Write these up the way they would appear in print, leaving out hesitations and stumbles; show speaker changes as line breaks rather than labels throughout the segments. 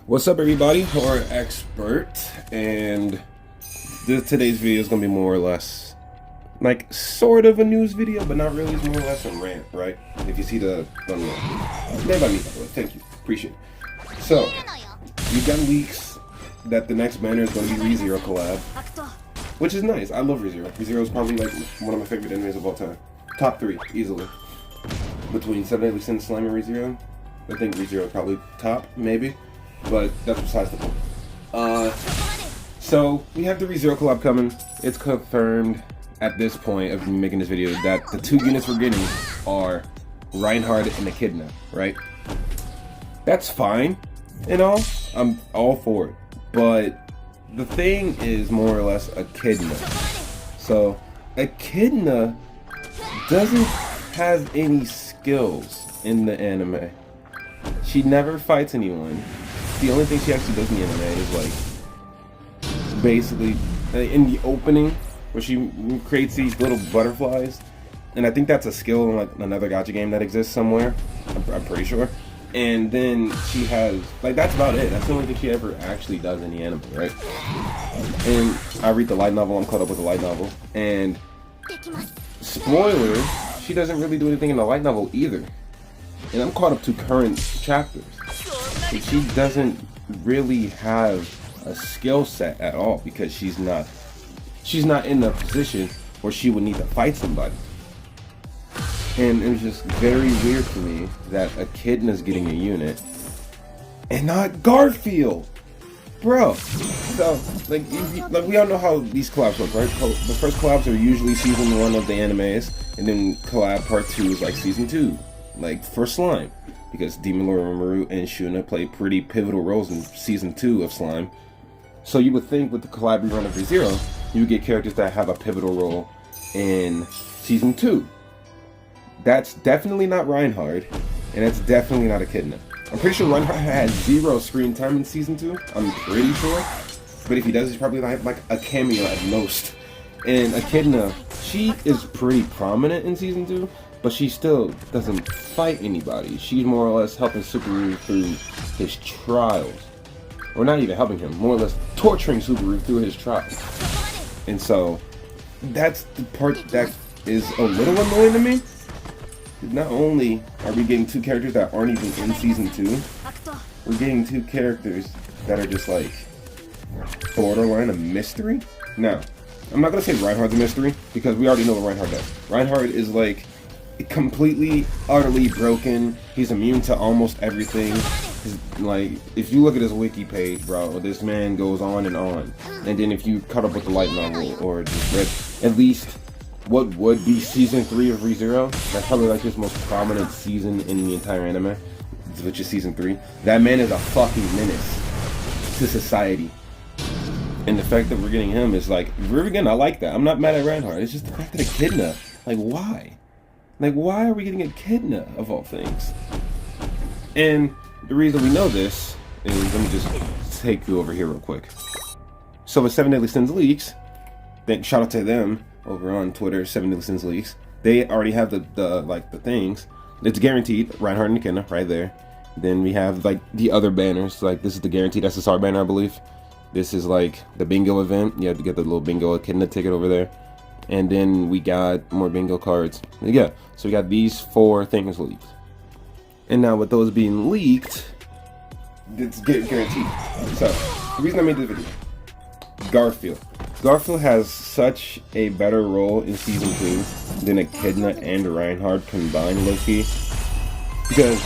What's up, everybody? Horror expert, and today's video is gonna be more or less like sort of a news video, but not really. It's more or less a rant, right? If you see the thumbnail, made by me, by the way. Thank you, appreciate it. So we got leaks that the next banner is gonna be ReZero collab, which is nice. I love ReZero. ReZero is probably like one of my favorite animes of all time, top 3 easily. Between Seven Deadly Sins, Slime, and ReZero, I think ReZero is probably top, maybe. But that's besides the point. So we have the ReZero collab coming. It's confirmed at this point of me making this video that the 2 units we're getting are Reinhard and Echidna, right? That's fine and all. I'm all for it. But the thing is more or less Echidna. So Echidna doesn't have any skills in the anime. She never fights anyone. The only thing she actually does in the anime is like basically in the opening where she creates these little butterflies, and I think that's a skill in like another gacha game that exists somewhere. I'm pretty sure. And then she has like that's about it. That's the only thing she ever actually does in the anime, right? And I read the light novel. I'm caught up with the light novel, and spoiler, she doesn't really do anything in the light novel either. And I'm caught up to current chapters. And she doesn't really have a skill set at all because she's not in a position where she would need to fight somebody. And it was just very weird to me that Echidna's getting a unit and not Garfield, bro. So like we all know how these collabs work, right? The first collabs are usually season 1 of the animes, and then collab part 2 is like season 2. Like for Slime, because Demon Lord Mamoru and Shuna play pretty pivotal roles in season 2 of Slime. So you would think with the collab run of ReZero, you would get characters that have a pivotal role in season 2. That's definitely not Reinhard, and that's definitely not Echidna. I'm pretty sure Reinhard has 0 screen time in season 2. I'm pretty sure. But if he does, he's probably like a cameo at most. And Echidna, she is pretty prominent in season 2. But she still doesn't fight anybody. She's more or less helping Subaru through his trials. Or not even helping him, more or less torturing Subaru through his trials. And so, that's the part that is a little annoying to me. Not only are we getting 2 characters that aren't even in season 2, we're getting 2 characters that are just like borderline a mystery. Now, I'm not going to say Reinhard's a mystery, because we already know what Reinhard does. Reinhard is like completely, utterly broken. He's immune to almost everything. Like, if you look at his wiki page, bro, this man goes on and on. And then if you caught up with the light novel or just read at least what would be season 3 of ReZero, that's probably like his most prominent season in the entire anime, which is season 3. That man is a fucking menace to society. And the fact that we're getting him is like, again, I like that. I'm not mad at Reinhard. It's just the fact that Echidna, like, why? Like, why are we getting Echidna, of all things? And the reason we know this is, let me just take you over here real quick. So with 7 Deadly Sins Leaks, shout out to them over on Twitter, 7 Deadly Sins Leaks. They already have the things. It's guaranteed, Reinhard and Echidna, right there. Then we have, like, the other banners. Like, this is the guaranteed SSR banner, I believe. This is, like, the bingo event. You have to get the little bingo Echidna ticket over there. And then we got more bingo cards. Yeah, so we got these 4 things leaked. And now with those being leaked, it's guaranteed. So, the reason I made this video, Garfield. Garfield has such a better role in season 2 than Echidna and Reinhard combined, low-key. Because,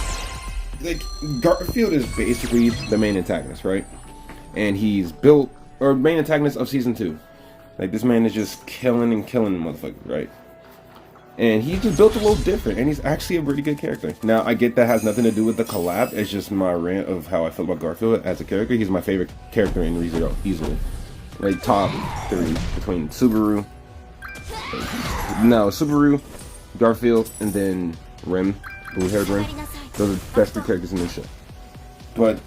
like, Garfield is basically the main antagonist, right? And he's built, or main antagonist of season 2. Like, this man is just killing the motherfucker, right? And he's just built a little different, and he's actually a pretty good character. Now, I get that has nothing to do with the collab. It's just my rant of how I feel about Garfield as a character. He's my favorite character in ReZero, easily. Like, top 3 between Subaru, Garfield, and then Rim, blue-haired Rim. Those are the best 3 characters in this show. But,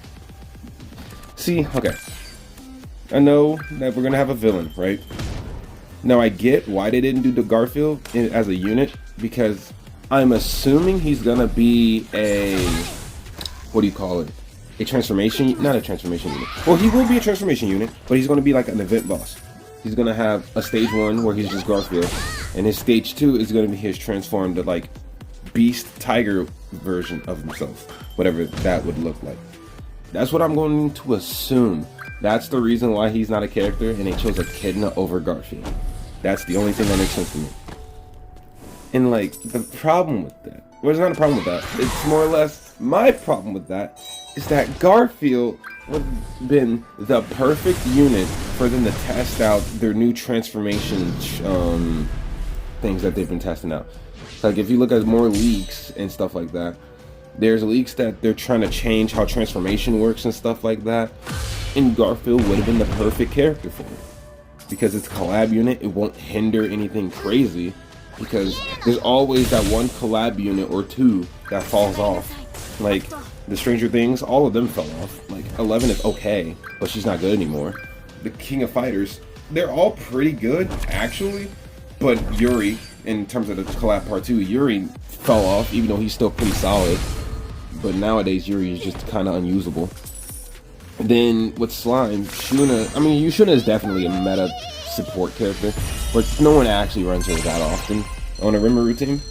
see, okay. I know that we're gonna have a villain, right? Now I get why they didn't do the Garfield as a unit, because I'm assuming he's gonna be a, what do you call it? a transformation, not a transformation unit. Well, he will be a transformation unit, but he's going to be like an event boss. He's going to have a stage 1 where he's just Garfield, and his stage 2 is going to be his transformed like beast tiger version of himself, whatever that would look like. That's what I'm going to assume. That's the reason why he's not a character and they chose Echidna over Garfield. That's the only thing that makes sense to me. And like, the problem with that, well, it's not a problem with that, it's more or less my problem with that, is that Garfield would have been the perfect unit for them to test out their new transformation things that they've been testing out. Like, if you look at more leaks and stuff like that, there's leaks that they're trying to change how transformation works and stuff like that, and Garfield would have been the perfect character for it. Because it's a collab unit, it won't hinder anything crazy, because there's always that one collab unit or two that falls off. Like, the Stranger Things, all of them fell off. Like, 11 is okay, but she's not good anymore. The King of Fighters, they're all pretty good, actually, but Yuri, in terms of the collab part 2, Yuri fell off, even though he's still pretty solid. But nowadays, Yuri is just kind of unusable. Then with Slime, Shuna, I mean, Shuna is definitely a meta support character, but no one actually runs her that often on a Rimuru team.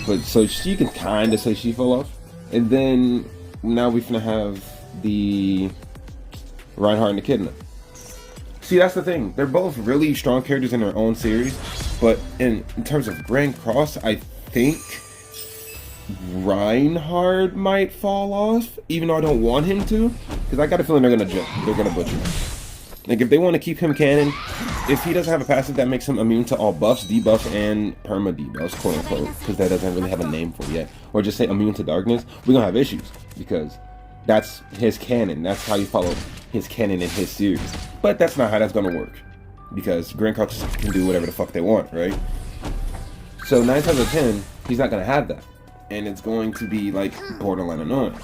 But so she can kind of say she fell off. And then now we're gonna have the Reinhardt and Echidna. See, that's the thing. They're both really strong characters in their own series, but in terms of Grand Cross, I think Reinhardt might fall off, even though I don't want him to, because I got a feeling they're gonna butcher him. Like, if they want to keep him canon, if he doesn't have a passive that makes him immune to all buffs, debuffs, and perma debuffs, quote unquote, because that doesn't really have a name for it yet, or just say immune to darkness, we're gonna have issues, because that's his canon. That's how you follow his canon in his series. But that's not how that's gonna work, because Grand Cross can do whatever the fuck they want, right? So 9 times out of 10, he's not gonna have that, and it's going to be like borderline annoying.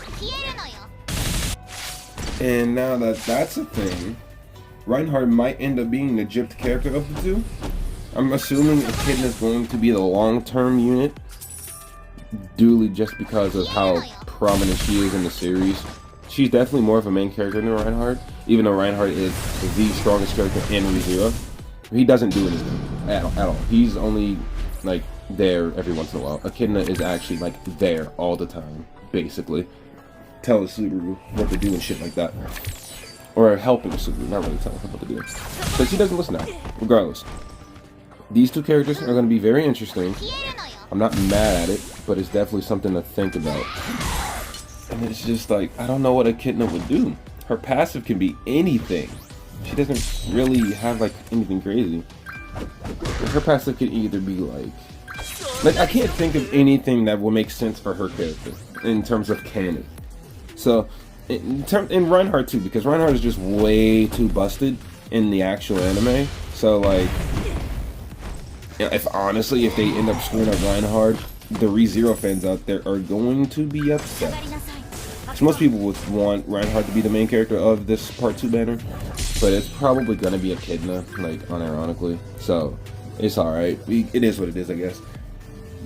And now that that's a thing, Reinhardt might end up being the gypped character of the two. I'm assuming Echidna is going to be the long-term unit, duly just because of how prominent she is in the series. She's definitely more of a main character than Reinhardt, even though Reinhardt is the strongest character in ReZero. He doesn't do anything at all. He's only like there every once in a while. Echidna is actually like there all the time, basically. Tell Subaru what to do and shit like that. Or helping Subaru, not really telling her what to do. But she doesn't listen now, regardless. These two characters are going to be very interesting. I'm not mad at it, but it's definitely something to think about. And it's just like, I don't know what Echidna would do. Her passive can be anything. She doesn't really have like anything crazy. Her passive could either be like I can't think of anything that will make sense for her character in terms of canon. So, in Reinhardt too, because Reinhardt is just way too busted in the actual anime. So like, if they end up screwing up Reinhardt, the ReZero fans out there are going to be upset. So most people would want Reinhardt to be the main character of this part 2 banner, but it's probably gonna be Echidna, like unironically. So it's all right. It is what it is, I guess.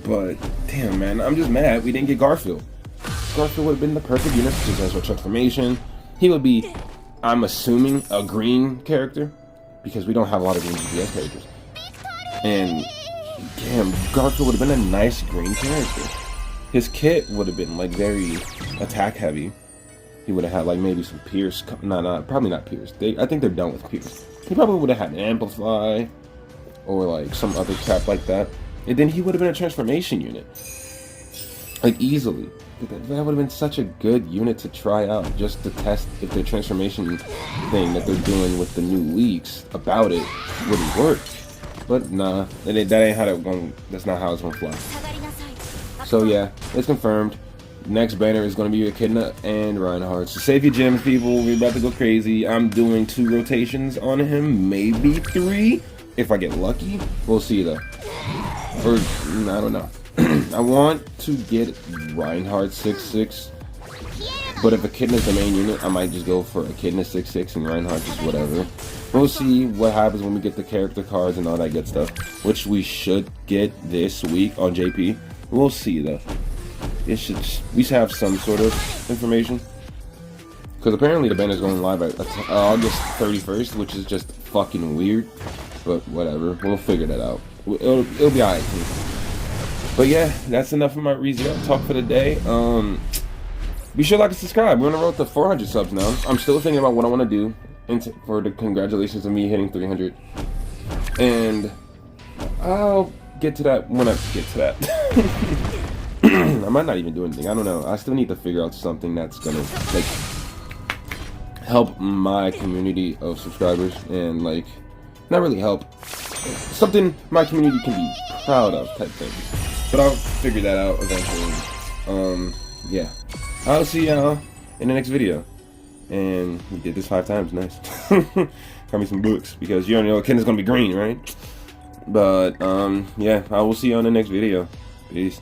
But damn, man, I'm just mad we didn't get Garfield. Garfield would have been the perfect unit because he has a transformation. He would be, I'm assuming, a green character because we don't have a lot of green GPS characters. And damn, Garfield would have been a nice green character. His kit would have been like very attack heavy. He would have had like maybe some Pierce. Probably not Pierce. I think they're done with Pierce. He probably would have had an Amplify or like some other crap like that. And then he would have been a transformation unit, like easily. That would have been such a good unit to try out, just to test if the transformation thing that they're doing with the new leaks about it would work. But nah, that ain't how that going. That's not how it's gonna fly. So yeah, it's confirmed. Next banner is gonna be Echidna and Reinhardt. So save your gems, people. We're about to go crazy. I'm doing 2 rotations on him, maybe 3 if I get lucky. We'll see though. Or I don't know. I want to get Reinhardt 6-6, but if Echidna's the main unit, I might just go for Echidna 6-6 and Reinhardt just whatever. We'll see what happens when we get the character cards and all that good stuff, which we should get this week on JP. We'll see though. We should have some sort of information. Because apparently the banner's going live at August 31st, which is just fucking weird. But whatever, we'll figure that out. It'll be alright. But yeah, that's enough of my ReZero talk for the day. Be sure to like and subscribe. We're on the road to 400 subs now. I'm still thinking about what I want to do for the congratulations of me hitting 300. And I'll get to that when I get to that. I might not even do anything. I don't know. I still need to figure out something that's gonna like help my community of subscribers and like not really help. Something my community can be proud of type thing. But I'll figure that out eventually. Yeah. I'll see y'all in the next video. And we did this 5 times, nice. Got me some books, because you already know Ken is gonna be green, right? But, yeah, I will see you on the next video. Peace.